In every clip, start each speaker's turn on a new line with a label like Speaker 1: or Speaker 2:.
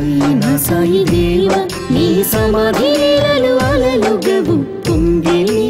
Speaker 1: సాయి నా సాయి దేవ నీ సమాధి లీలలు అలలుగవు పొంగిలే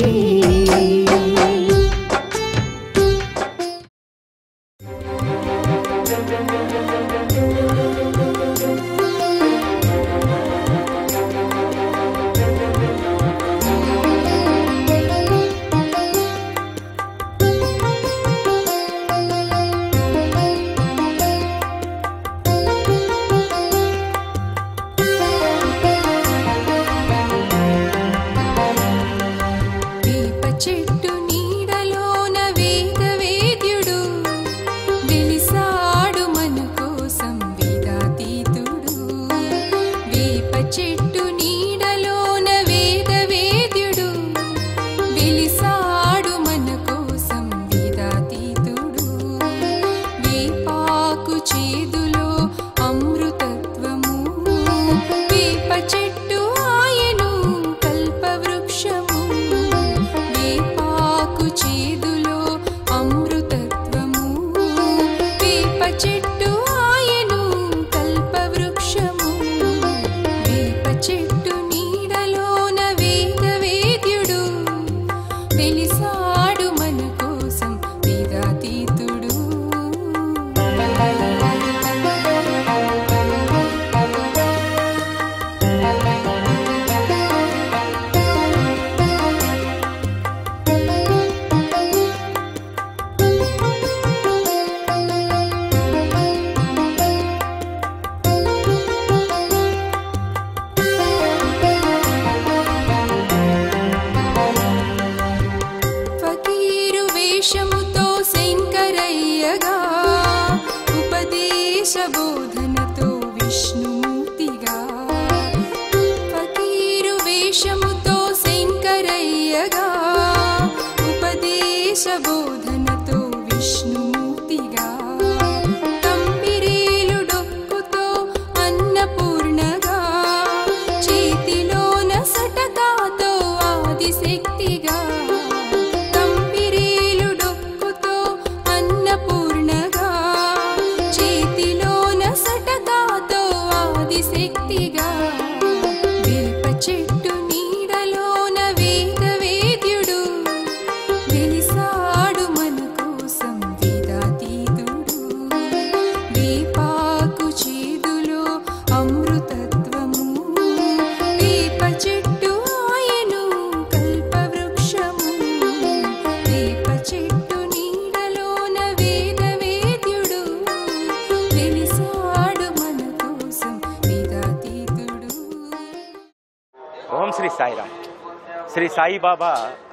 Speaker 2: శ్రీ సాయిబాబా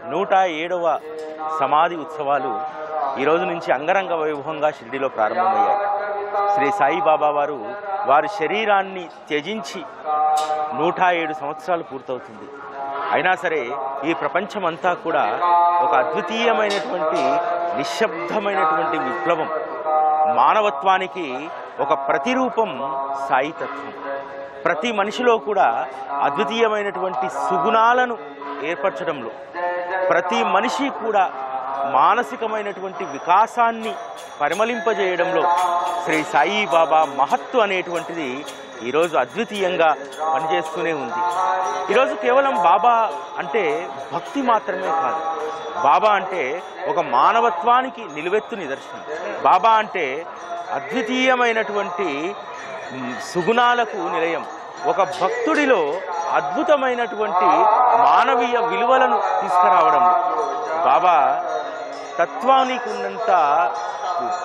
Speaker 2: 107వ సమాధి ఉత్సవాలు ఈ రోజు నుంచి అంగరంగ వైభవంగా షిరిడీలో ప్రారంభమయ్యాయి. శ్రీ సాయిబాబా వారి శరీరాన్ని త్యజించి 107 సంవత్సరాలు పూర్తవుతుంది. అయినా సరే ఈ ప్రపంచమంతా కూడా ఒక అద్వితీయమైనటువంటి నిశ్శబ్దమైనటువంటి విప్లవం, మానవత్వానికి ఒక ప్రతిరూపం సాయితత్వం. ప్రతి మనిషిలో కూడా అద్వితీయమైనటువంటి సుగుణాలను ఏర్పరచడంలో, ప్రతి మనిషి కూడా మానసికమైనటువంటి వికాసాన్ని పరిమళింపజేయడంలో శ్రీ సాయిబాబా మహత్తు అనేటువంటిది ఈరోజు అద్వితీయంగా పనిచేస్తూనే ఉంది. ఈరోజు కేవలం బాబా అంటే భక్తి మాత్రమే కాదు, బాబా అంటే ఒక మానవత్వానికి నిలువెత్తు నిదర్శనం. బాబా అంటే అద్వితీయమైనటువంటి సుగుణాలకు నిలయం. ఒక భక్తుడిలో అద్భుతమైనటువంటి మానవీయ విలువలను తీసుకురావడంలో బాబా తత్వానికి ఉన్నంత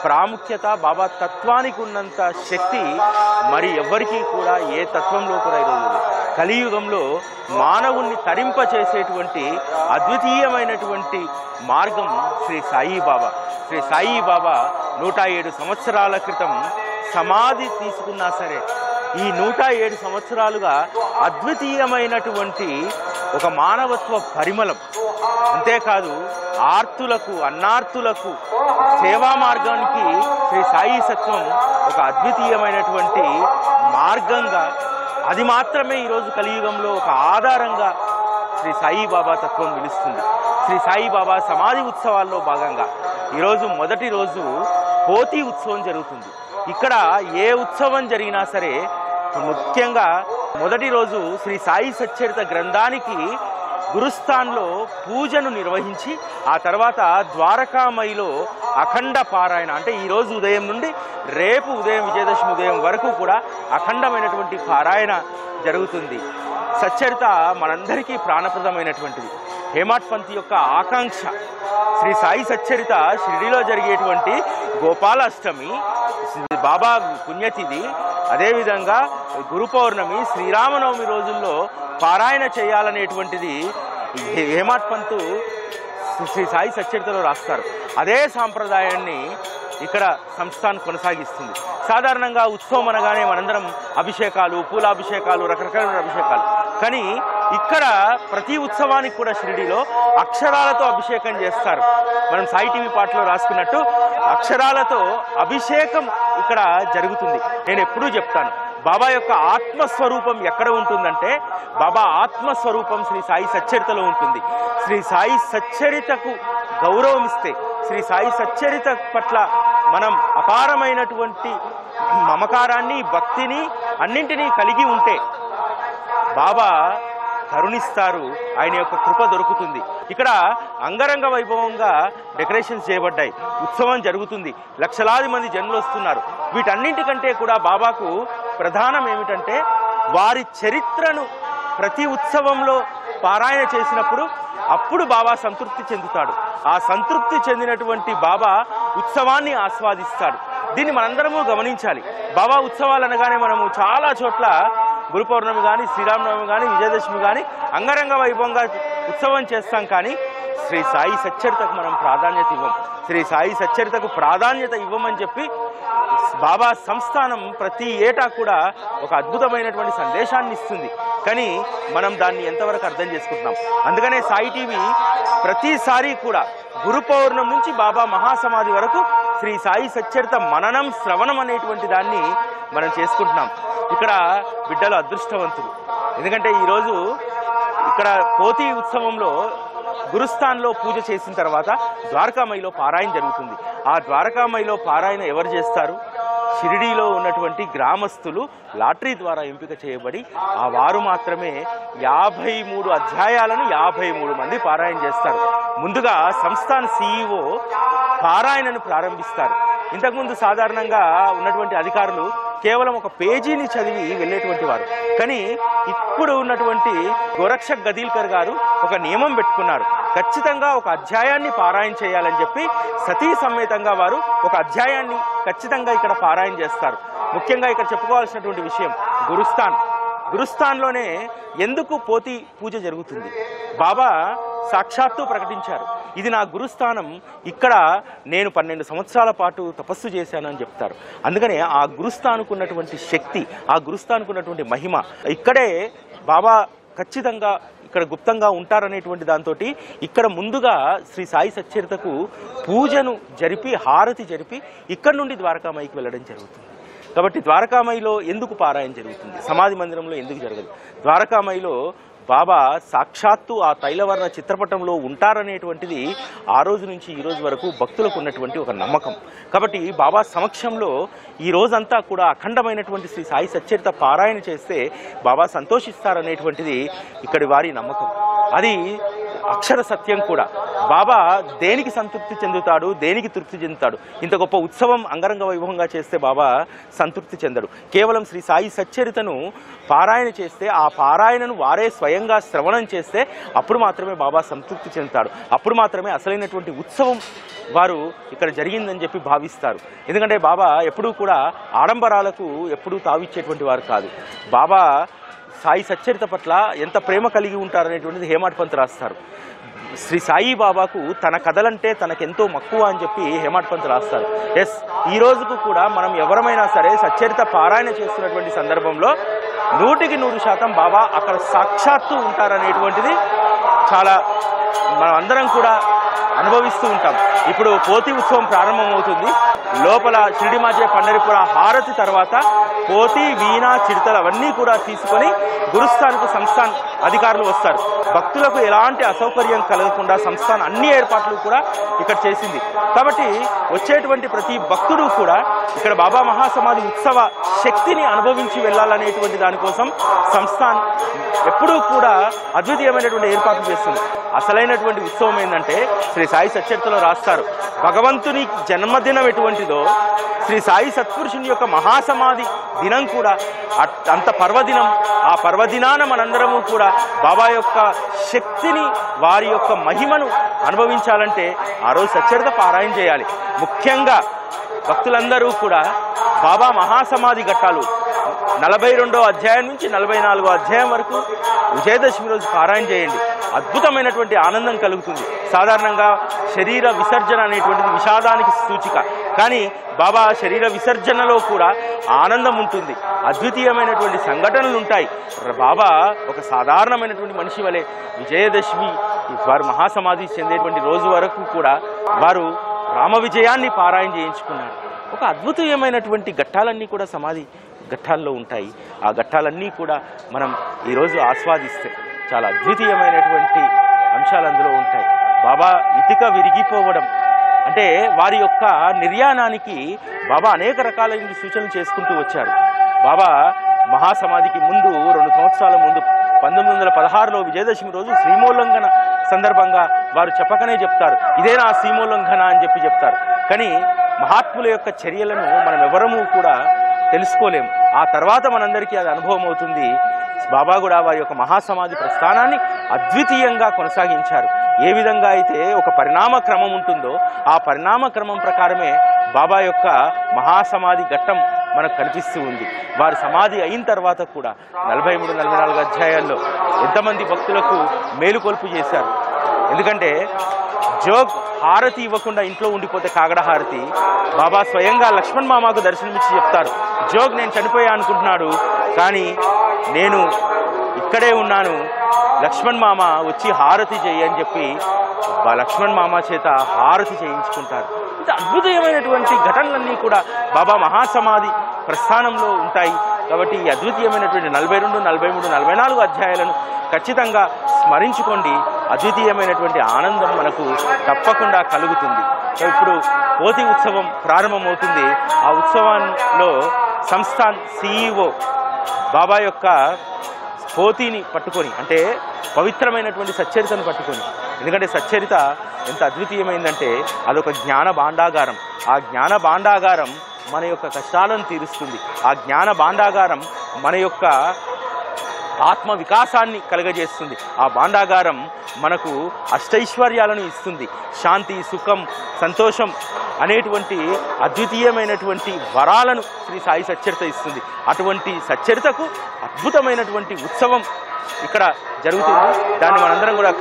Speaker 2: ప్రాముఖ్యత, బాబా తత్వానికి ఉన్నంత శక్తి మరి ఎవ్వరికీ కూడా ఏ తత్వంలో కూడా ఈరోజు కలియుగంలో మానవుణ్ణి తరింపచేసేటువంటి అద్వితీయమైనటువంటి మార్గం శ్రీ సాయిబాబా. శ్రీ సాయిబాబా 107 సంవత్సరాల క్రితం సమాధి తీసుకున్నా సరే ఈ 107 సంవత్సరాలుగా అద్వితీయమైనటువంటి ఒక మానవత్వ పరిమళం. అంతేకాదు ఆర్తులకు, అన్నార్తులకు సేవా మార్గానికి శ్రీ సాయి సత్వం ఒక అద్వితీయమైనటువంటి మార్గంగా, అది మాత్రమే ఈరోజు కలియుగంలో ఒక ఆధారంగా శ్రీ సాయిబాబా తత్వం నిలుస్తుంది. శ్రీ సాయిబాబా సమాధి ఉత్సవాల్లో భాగంగా ఈరోజు మొదటి రోజు పోతి ఉత్సవం జరుగుతుంది. ఇక్కడ ఏ ఉత్సవం జరిగినా సరే ముఖ్యంగా మొదటి రోజు శ్రీ సాయి సచ్చరిత గ్రంథానికి గురుస్థాన్లో పూజను నిర్వహించి ఆ తర్వాత ద్వారకామయిలో అఖండ పారాయణ, అంటే ఈరోజు ఉదయం నుండి రేపు ఉదయం విజయదశమి ఉదయం వరకు కూడా అఖండమైనటువంటి పారాయణ జరుగుతుంది. సచ్చరిత మనందరికీ ప్రాణప్రదమైనటువంటిది. హేమాడ్ పంత్ యొక్క ఆకాంక్ష శ్రీ సాయి సచ్చరిత షిరిడిలో జరిగేటువంటి గోపాలాష్టమి, బాబా పుణ్యతిథి, అదేవిధంగా గురు పౌర్ణమి, శ్రీరామనవమి రోజుల్లో పారాయణ చేయాలనేటువంటిది హేమాడ్ పంత్ శ్రీ సాయి సచ్చరితలో రాస్తారు. అదే సాంప్రదాయాన్ని ఇక్కడ సంస్థాన్ కొనసాగిస్తుంది. సాధారణంగా ఉత్సవం అనగానే మనందరం అభిషేకాలు, పూలాభిషేకాలు, రకరకాల అభిషేకాలు, కానీ ఇక్కడ ప్రతి ఉత్సవానికి కూడా షిరిడిలో అక్షరాలతో అభిషేకం చేస్తారు. మనం సాయి టీవీ పాటలో రాసుకున్నట్టు అక్షరాలతో అభిషేకం ఇక్కడ జరుగుతుంది. నేను ఎప్పుడూ చెప్తాను, బాబా యొక్క ఆత్మస్వరూపం ఎక్కడ ఉంటుందంటే బాబా ఆత్మస్వరూపం శ్రీ సాయి సచ్చరితలో ఉంటుంది. శ్రీ సాయి సచ్చరితకు గౌరవం ఇస్తే, శ్రీ సాయి సచ్చరిత పట్ల మనం అపారమైనటువంటి మమకారాన్ని, భక్తిని అన్నింటినీ కలిగి ఉంటే బాబా కరుణిస్తారు, ఆయన యొక్క కృప దొరుకుతుంది. ఇక్కడ అంగరంగ వైభవంగా డెకరేషన్స్ చేయబడ్డాయి, ఉత్సవం జరుగుతుంది, లక్షలాది మంది జనులు వస్తున్నారు. వీటన్నింటికంటే కూడా బాబాకు ప్రధానం ఏమిటంటే వారి చరిత్రను ప్రతి ఉత్సవంలో పారాయణ చేసినప్పుడు అప్పుడు బాబా సంతృప్తి చెందుతాడు. ఆ సంతృప్తి చెందినటువంటి బాబా ఉత్సవాన్ని ఆస్వాదిస్తాడు. దీన్ని మనందరము గమనించాలి. బాబా ఉత్సవాలు అనగానే మనము చాలా చోట్ల గురు పౌర్ణమి కానీ, శ్రీరామనవమి కానీ, విజయదశమి కానీ అంగరంగ వైభవంగా ఉత్సవం చేస్తాం, కానీ శ్రీ సాయి సచ్చరితకు మనం ప్రాధాన్యత ఇవ్వం. శ్రీ సాయి సచ్చరితకు ప్రాధాన్యత ఇవ్వమని చెప్పి బాబా సంస్థానం ప్రతి ఏటా కూడా ఒక అద్భుతమైనటువంటి సందేశాన్ని ఇస్తుంది. కానీ మనం దాన్ని ఎంతవరకు అర్థం చేసుకుంటున్నాం? అందుకనే సాయి టీవీ ప్రతిసారి కూడా గురు పౌర్ణమి నుంచి బాబా మహాసమాధి వరకు శ్రీ సాయి సచ్చరిత మననం, శ్రవణం అనేటువంటి దాన్ని మనం చేసుకుంటున్నాం. ఇక్కడ బిడ్డలు అదృష్టవంతులు, ఎందుకంటే ఈరోజు ఇక్కడ పోతి ఉత్సవంలో గురుస్థాన్లో పూజ చేసిన తర్వాత ద్వారకామయిలో పారాయణ జరుగుతుంది. ఆ ద్వారకామయిలో పారాయణ ఎవరు చేస్తారు? షిరిడీలో ఉన్నటువంటి గ్రామస్తులు లాటరీ ద్వారా ఎంపిక చేయబడి ఆ వారు మాత్రమే 53 అధ్యాయాలను 53 మంది పారాయణ చేస్తారు. ముందుగా సంస్థాన్ CEO పారాయణను ప్రారంభిస్తారు. ఇంతకుముందు సాధారణంగా ఉన్నటువంటి అధికారులు కేవలం ఒక పేజీని చదివి వెళ్ళేటువంటి వారు, కానీ ఇప్పుడు ఉన్నటువంటి గోరక్షక్ గదీల్కర్ గారు ఒక నియమం పెట్టుకున్నారు. ఖచ్చితంగా ఒక అధ్యాయాన్ని పారాయణ చేయాలని చెప్పి సతీ సమేతంగా వారు ఒక అధ్యాయాన్ని ఖచ్చితంగా ఇక్కడ పారాయణ చేస్తారు. ముఖ్యంగా ఇక్కడ చెప్పుకోవాల్సినటువంటి విషయం గురుస్థాన్లోనే ఎందుకు పోతి పూజ జరుగుతుంది? బాబా సాక్షాత్తు ప్రకటించారు, ఇది నా గురుస్థానం, ఇక్కడ నేను 12 సంవత్సరాల పాటు తపస్సు చేశాను అని చెప్తారు. అందుకనే ఆ గురుస్థానుకు ఉన్నటువంటి శక్తి, ఆ గురుస్థానుకు ఉన్నటువంటి మహిమ, ఇక్కడే బాబా ఖచ్చితంగా ఇక్కడ గుప్తంగా ఉంటారనేటువంటి దాంతో ఇక్కడ ముందుగా శ్రీ సాయి సచ్చరితకు పూజను జరిపి, హారతి జరిపి ఇక్కడ నుండి ద్వారకామయికి వెళ్ళడం జరుగుతుంది. కాబట్టి ద్వారకామయిలో ఎందుకు పారాయణ జరుగుతుంది? సమాధి మందిరంలో ఎందుకు జరగదు? ద్వారకామయిలో బాబా సాక్షాత్తు ఆ తైలవర్ణ చిత్రపటంలో ఉంటారనేటువంటిది ఆ రోజు నుంచి ఈ రోజు వరకు భక్తులకు ఉన్నటువంటి ఒక నమ్మకం. కాబట్టి బాబా సమక్షంలో ఈ రోజంతా కూడా అఖండమైనటువంటి శ్రీ సాయి సచ్చరిత పారాయణ చేస్తే బాబా సంతోషిస్తారనేటువంటిది ఇక్కడి వారి నమ్మకం. అది అక్షర సత్యం కూడా. బాబా దేనికి సంతృప్తి చెందుతాడు, దేనికి తృప్తి చెందుతాడు? ఇంత గొప్ప ఉత్సవం అంగరంగ వైభవంగా చేస్తే బాబా సంతృప్తి చెందడు. కేవలం శ్రీ సాయి సచ్చరితను పారాయణ చేస్తే, ఆ పారాయణను వారే స్వయంగా శ్రవణం చేస్తే అప్పుడు మాత్రమే బాబా సంతృప్తి చెందుతాడు. అప్పుడు మాత్రమే అసలైనటువంటి ఉత్సవం వారు ఇక్కడ జరిగిందని చెప్పి భావిస్తారు. ఎందుకంటే బాబా ఎప్పుడూ కూడా ఆడంబరాలకు ఎప్పుడూ తావిచ్చేటువంటి వారు కాదు. బాబా సాయి సచ్చరిత పట్ల ఎంత ప్రేమ కలిగి ఉంటారనేటువంటిది హేమాడ్ పంత్ రాస్తారు. శ్రీ సాయి బాబాకు తన కథలంటే తనకెంతో మక్కువ అని చెప్పి హేమాడ్ పంత్ రాస్తారు. ఎస్, ఈ రోజుకు కూడా మనం ఎవరమైనా సరే సచ్చరిత పారాయణ చేస్తున్నటువంటి సందర్భంలో 100% బాబా అక్కడ సాక్షాత్తు ఉంటారనేటువంటిది చాలా మనం అందరం కూడా అనుభవిస్తూ ఉంటాం. ఇప్పుడు పోతి ఉత్సవం ప్రారంభమవుతుంది. లోపల షిరిడి మాజే పండరిపుర హారతి తర్వాత పోతి, వీణ, చిడతలు అవన్నీ కూడా తీసుకొని గురుస్థాన్కు సంస్థాన్ అధికారులు వస్తారు. భక్తులకు ఎలాంటి అసౌకర్యం కలగకుండా సంస్థాన్ అన్ని ఏర్పాట్లు కూడా ఇక్కడ చేసింది. కాబట్టి వచ్చేటువంటి ప్రతి భక్తుడు కూడా ఇక్కడ బాబా మహాసమాధి ఉత్సవ శక్తిని అనుభవించి వెళ్ళాలనేటువంటి దానికోసం సంస్థాన్ ఎప్పుడూ కూడా అద్వితీయమైనటువంటి ఏర్పాట్లు చేస్తుంది. అసలైనటువంటి ఉత్సవం ఏంటంటే శ్రీ సాయి సచ్చరితలో రాస్తారు, భగవంతుని జన్మదినం ఎటువంటిదో శ్రీ సాయి సత్పురుషుని యొక్క మహాసమాధి దినం కూడా అంత పర్వదినం. ఆ పర్వదినాన మనందరము కూడా బాబా యొక్క శక్తిని, వారి యొక్క మహిమను అనుభవించాలంటే ఆ రోజు సచ్చరిత పారాయణ చేయాలి. ముఖ్యంగా భక్తులందరూ కూడా బాబా మహాసమాధి ఘట్టాలు 42వ అధ్యాయం నుంచి 44వ అధ్యాయం వరకు విజయదశమి రోజు పారాయణ చేయండి. అద్భుతమైనటువంటి ఆనందం కలుగుతుంది. సాధారణంగా శరీర విసర్జన అనేటువంటిది విషాదానికి సూచిక, కానీ బాబా శరీర విసర్జనలో కూడా ఆనందం ఉంటుంది. అద్వితీయమైనటువంటి సంఘటనలు ఉంటాయి. బాబా ఒక సాధారణమైనటువంటి మనిషి వలె విజయదశమి వారు మహాసమాధి చెందేటువంటి రోజు వరకు కూడా వారు రామ విజయాన్ని పారాయణ చేయించుకున్నారు. ఒక అద్భుతమైనటువంటి ఘట్టాలన్నీ కూడా సమాధి ఘట్టాల్లో ఉంటాయి. ఆ ఘట్టాలన్నీ కూడా మనం ఈరోజు ఆస్వాదిస్తే చాలా అద్వితీయమైనటువంటి అంశాలు అందులో ఉంటాయి. బాబా ఇటుక విరిగిపోవడం అంటే వారి యొక్క నిర్యాణానికి బాబా అనేక రకాలైన సూచనలు చేసుకుంటూ వచ్చారు. బాబా మహాసమాధికి ముందు 2 సంవత్సరాల ముందు 1916లో విజయదశమి రోజు శ్రీమోల్లంఘన సందర్భంగా వారు చెప్పకనే చెప్తారు, ఇదే నా శ్రీమోల్లంఘన అని చెప్తారు. కానీ మహాత్ముల యొక్క చర్యలను మనం ఎవరము కూడా తెలుసుకోలేము. ఆ తర్వాత మనందరికీ అది అనుభవం అవుతుంది. బాబా కూడా వారి యొక్క మహాసమాధి ప్రస్థానాన్ని అద్వితీయంగా కొనసాగించారు. ఏ విధంగా అయితే ఒక పరిణామ క్రమం ఉంటుందో ఆ పరిణామ క్రమం ప్రకారమే బాబా యొక్క మహాసమాధి ఘట్టం మనకు కనిపిస్తూ ఉంది. వారి సమాధి అయిన తర్వాత కూడా 43-44 అధ్యాయాల్లో ఎంతమంది భక్తులకు మేలుకొల్పు చేశారు. ఎందుకంటే జోగ్ హారతి ఇవ్వకుండా ఇంట్లో ఉండిపోతే కాగడ హారతి బాబా స్వయంగా లక్ష్మణ్ మామకు దర్శనమిచ్చి చెప్తారు, జోగ్ నేను చనిపోయా అనుకుంటున్నాడు, కానీ నేను ఇక్కడే ఉన్నాను, లక్ష్మణ్ మామ వచ్చి హారతి చేయి అని చెప్పి లక్ష్మణ్ మామ చేత హారతి చేయించుకుంటారు. ఇంత అద్భుతమైనటువంటి ఘటనలన్నీ కూడా బాబా మహాసమాధి ప్రస్థానంలో ఉంటాయి. కాబట్టి ఈ అద్వితీయమైనటువంటి 42, 43, 44 అధ్యాయాలను ఖచ్చితంగా స్మరించుకోండి. అద్వితీయమైనటువంటి ఆనందం మనకు తప్పకుండా కలుగుతుంది. ఇప్పుడు పోతి ఉత్సవం ప్రారంభమవుతుంది. ఆ ఉత్సవంలో సంస్థాన్ CEO బాబా యొక్క పోతిని పట్టుకొని, అంటే పవిత్రమైనటువంటి సచ్చరితను పట్టుకొని, ఎందుకంటే సచ్చరిత ఎంత అద్వితీయమైందంటే అదొక జ్ఞాన భాండాగారం. ఆ జ్ఞాన భాండాగారం మన యొక్క కష్టాలను తీరుస్తుంది. ఆ జ్ఞాన భాండాగారం మన యొక్క ఆత్మ వికాసాన్ని కలుగజేస్తుంది. ఆ భాండాగారం మనకు అష్టైశ్వర్యాలను ఇస్తుంది. శాంతి, సుఖం, సంతోషం అనేటువంటి అద్వితీయమైనటువంటి వరాలను శ్రీ సాయి సచ్చరిత ఇస్తుంది. అటువంటి సచ్చరితకు అద్భుతమైనటువంటి ఉత్సవం ఇక్కడ జరుగుతుంది. దాన్ని మనందరం కూడా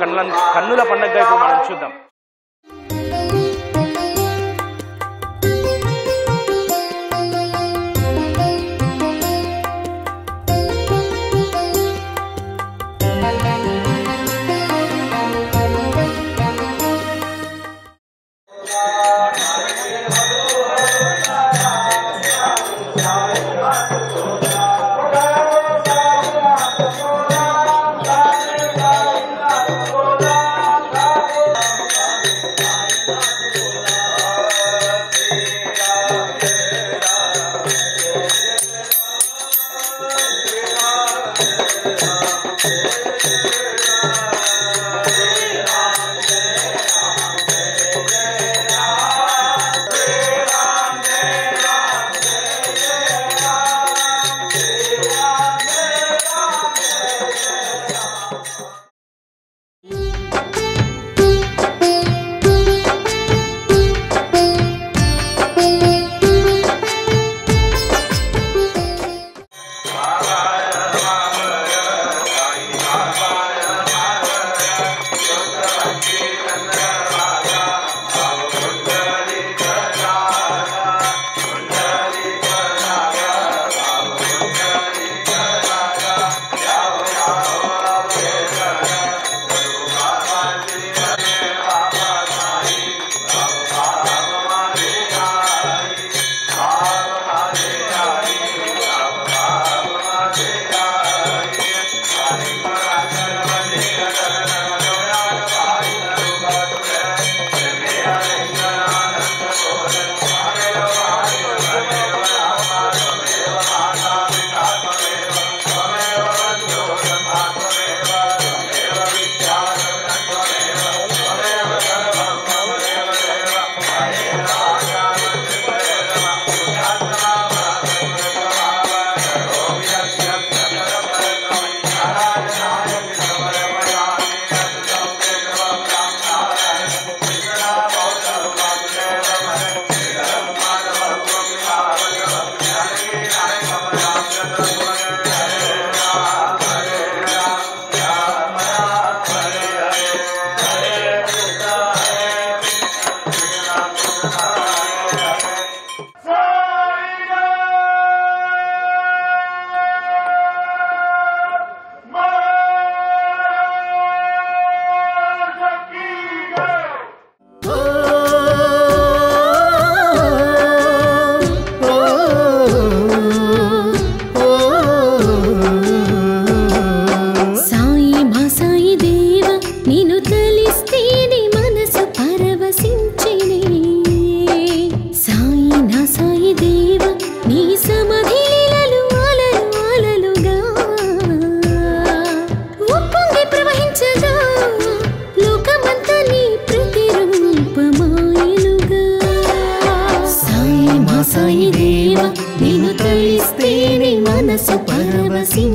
Speaker 2: కన్నుల పండుగగా ఇప్పుడు మనం చూద్దాం.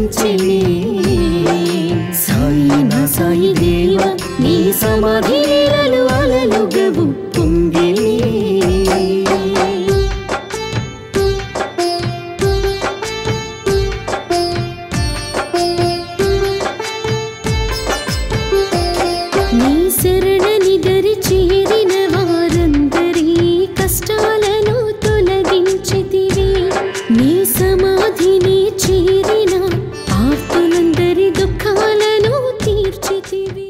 Speaker 1: పవళించినే సాయి నా సాయి దేవ నీ సమాధి లీలలు అలలుగవు పొంగినే నీ శరణని దరి చేరిన వారందరి కష్టాలను తొలగించితివి నీ సమాధిని చేరిన ఆర్తులందరి దుఃఖాలను తీర్చితివి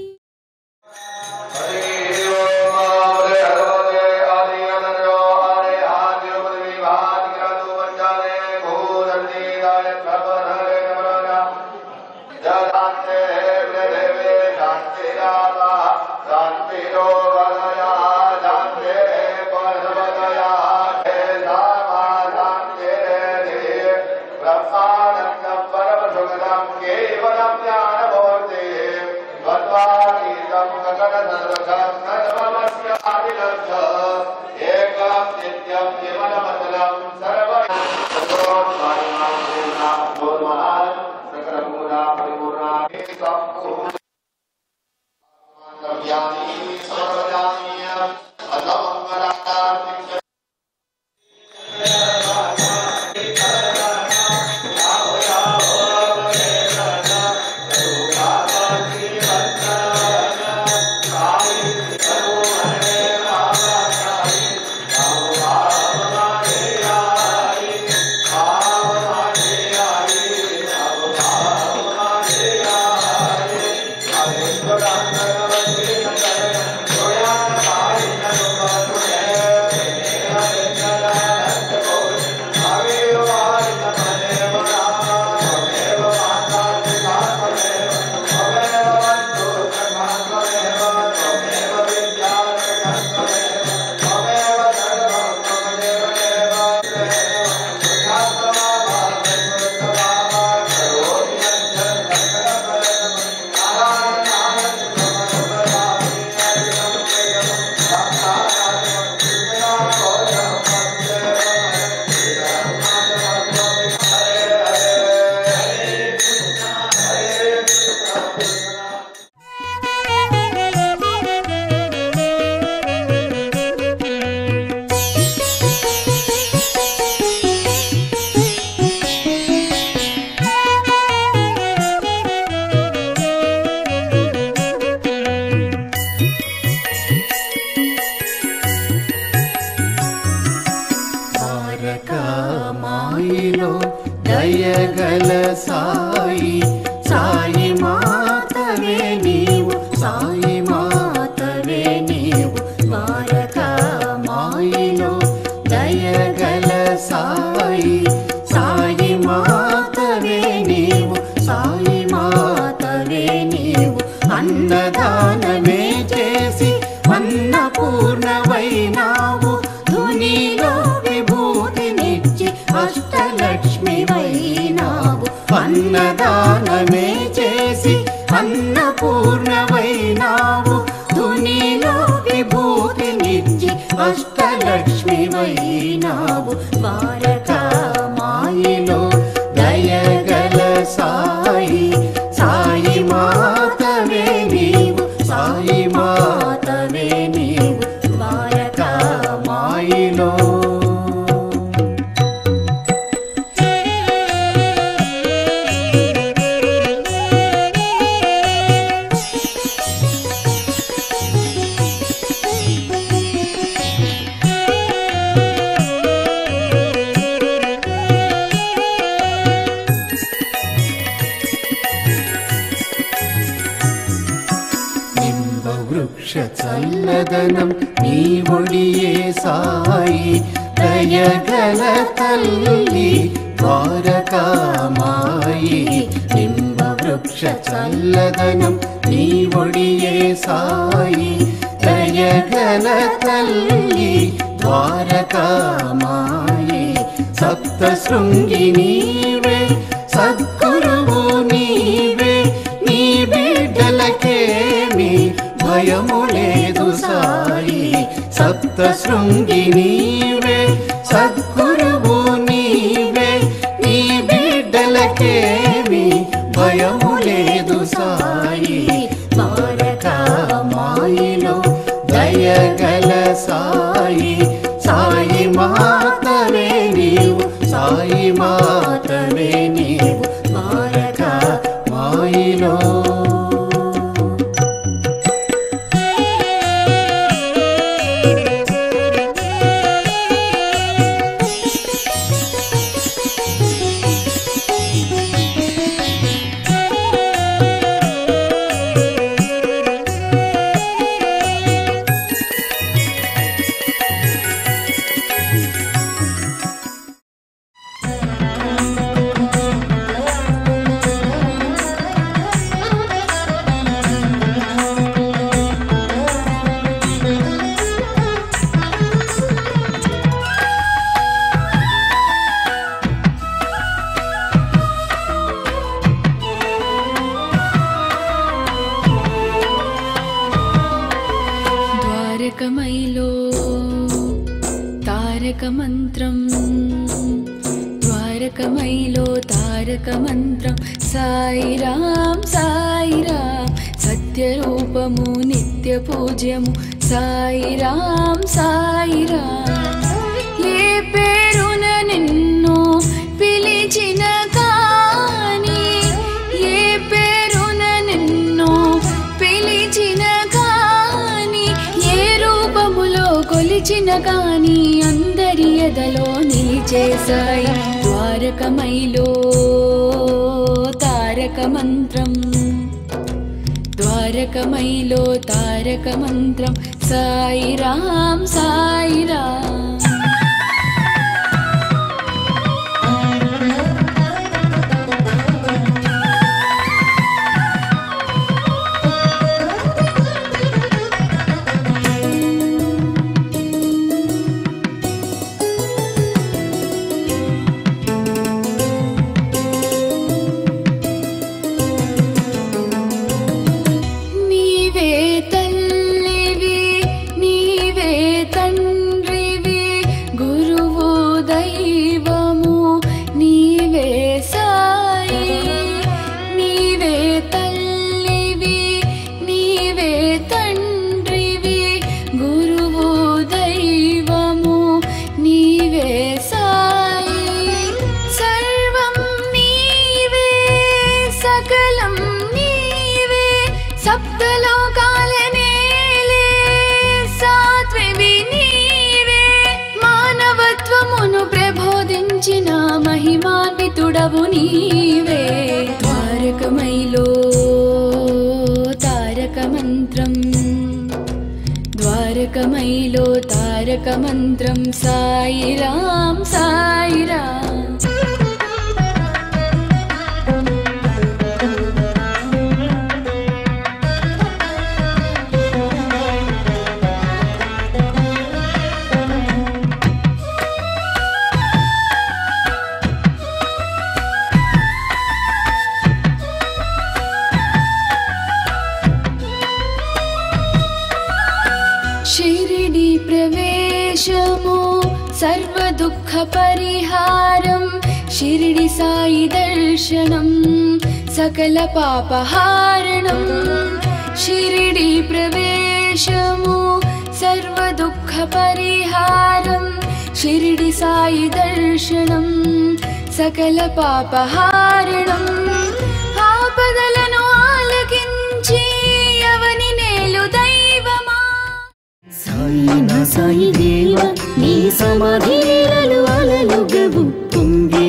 Speaker 3: మాయిలో దయగల సాయి సాయి మాతవే నీవు సాయి మాతవే నీవు ద్వారకా మాయిలో దయగల సాయి సాయి మాతవే నీవు సాయి మాతవే నీవు అన్నదానమే చేసి అన్నపూర్ణవైనావు ధునిలో విభూతినిచ్చి అష్టలక్ష్మివైనావు అన్నదానమే చేసి అన్నపూర్ణవైనావు ధునిలో విభూతినిచ్చి అష్టలక్ష్మివైనావు ద్వారకా మాయిలో దయగల సాయి సాయి మాతవే నీవు సాయి మాతవే నీవు ద్వారకా మాయిలో వృక్ష చల్లదనం నీ ఒడియే సాయి దయగల తల్లి ద్వారకా మాయి నింబ వృక్ష చల్లదనం నీ ఒడియే సాయి దయగల తల్లి ద్వారకా మాయి సప్త శృంగి నీవే సద్గురువు నీవే నీ బిడ్డలకేమి భయము లేదు సాయి సప్త శృంగి నీవే సద్గురువు నీవే నీ బిడ్డలకేమి భయము లేదు సాయి ద్వారకామాయిలో దయగల సాయి సాయి మాతవే నీవు సాయి మాతవే నీవు ద్వారకామాయిలో
Speaker 4: ద్వారకమైలో తారక మంత్రం సాయి రామ్ సాయి రామ్ సత్యరూపము నిత్య పూజ్యము సాయి రామ్ సాయి రామ్ ఏ పేరున నిన్ను పిలిచిన కాని ఏ పేరున నిన్ను పిలిచిన కాని ఏ రూపములో కొలిచిన కాని అందరి ఎదలో నిలిచేసాయి ద్వారకమైలో తారక మంత్రం ద్వారకమైలో తారక మంత్రం సాయి రామ్ సాయి రామ్ మహిమాన్వితుడవు నీవే ద్వారకమైలో తారక మంత్రం ద్వారకమైలో తారక మంత్రం సాయి రామ్ సాయి రామ్ शिरिडी प्रवेशमु सर्व दुःख परिहारं शिरिडी साई दर्शनं सकल पापहारणं शिरिडी प्रवेशमु सर्व दुःख परिहारं शिरिडी साई दर्शनं सकल पापहारणं आपदలను ఆలకించి అవని నేలు దైవమా
Speaker 1: సాయి నా సాయి దేవ నీ సమాధి లీలలు అలలుగవు పొంగి